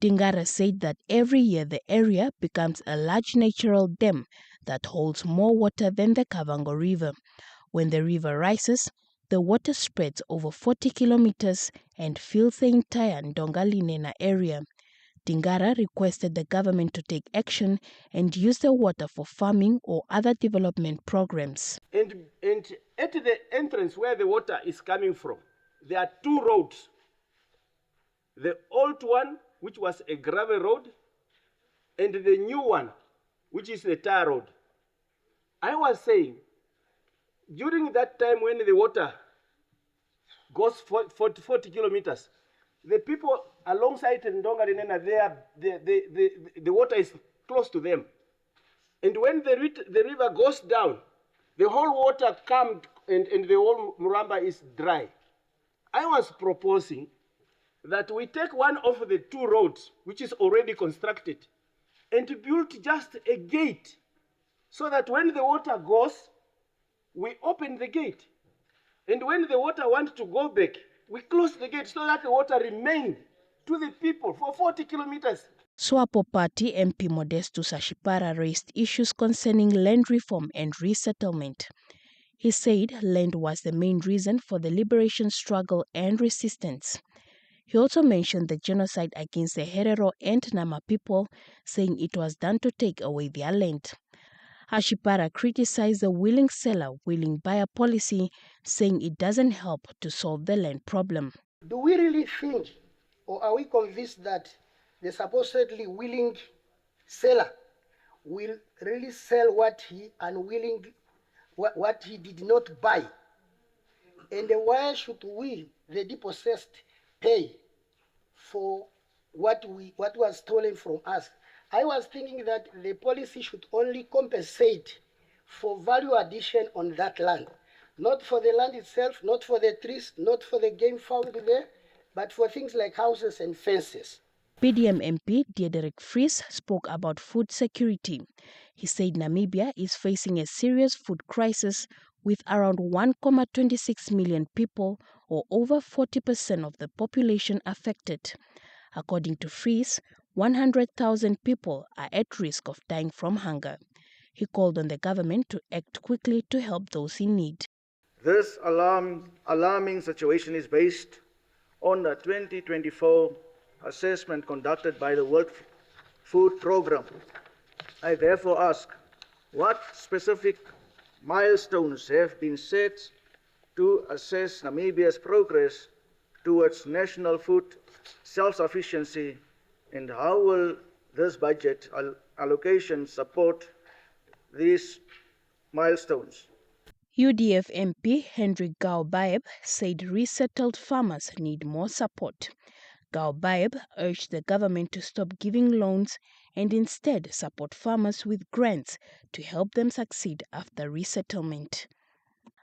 Dingara said that every year the area becomes a large natural dam that holds more water than the Kavango River. When the river rises, the water spreads over 40 kilometers and fills the entire Ndongalinena area. Dingara requested the government to take action and use the water for farming or other development programs. And at the entrance where the water is coming from, there are two roads. The old one, which was a gravel road, and the new one, which is the tar road. I was saying, during that time when the water goes 40 kilometers, the people alongside Ndongalinena, the water is close to them. And when the river goes down, the whole water comes and the whole Muramba is dry. I was proposing that we take one of the two roads, which is already constructed, and build just a gate so that when the water goes, we open the gate. And when the water wants to go back, we close the gate so that the water remains to the people for 40 kilometers. SWAPO Party MP Modestus Ashipara raised issues concerning land reform and resettlement. He said land was the main reason for the liberation struggle and resistance. He also mentioned the genocide against the Herero and Nama people, saying it was done to take away their land. Ashipara criticized the willing seller, willing buyer policy, saying it doesn't help to solve the land problem. Do we really think, or are we convinced that the supposedly willing seller will really sell what he did not buy? And why should we, the dispossessed, pay for what was stolen from us? I was thinking that the policy should only compensate for value addition on that land, not for the land itself, not for the trees, not for the game found there, but for things like houses and fences. PDM MP Diederik Fries spoke about food security. He said Namibia is facing a serious food crisis with around 1.26 million people, or over 40% of the population affected. According to Fries, 100,000 people are at risk of dying from hunger. He called on the government to act quickly to help those in need. This alarming situation is based on the 2024 assessment conducted by the World Food Programme. I therefore ask, what specific milestones have been set to assess Namibia's progress towards national food self-sufficiency, and how will this budget allocation support these milestones? UDF MP Henry Gaubaeb said resettled farmers need more support. Gaubaeb urged the government to stop giving loans and instead support farmers with grants to help them succeed after resettlement.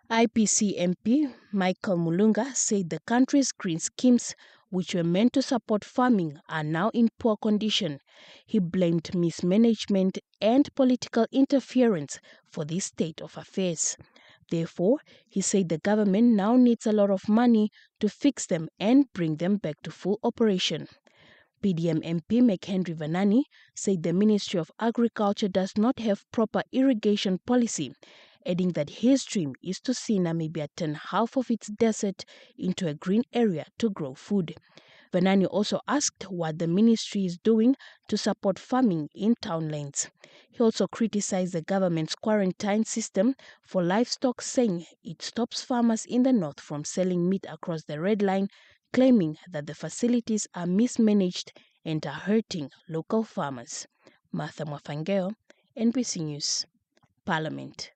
IPC MP Michael Mulunga said the country's green schemes, which were meant to support farming, are now in poor condition. He blamed mismanagement and political interference for this state of affairs. Therefore, he said the government now needs a lot of money to fix them and bring them back to full operation. PDM MP McHenry Vanani said the Ministry of Agriculture does not have proper irrigation policy, adding that his dream is to see Namibia turn half of its desert into a green area to grow food. Vanani also asked what the ministry is doing to support farming in townlands. He also criticized the government's quarantine system for livestock, saying it stops farmers in the north from selling meat across the red line, claiming that the facilities are mismanaged and are hurting local farmers. Martha Mwafangeo, NBC News, Parliament.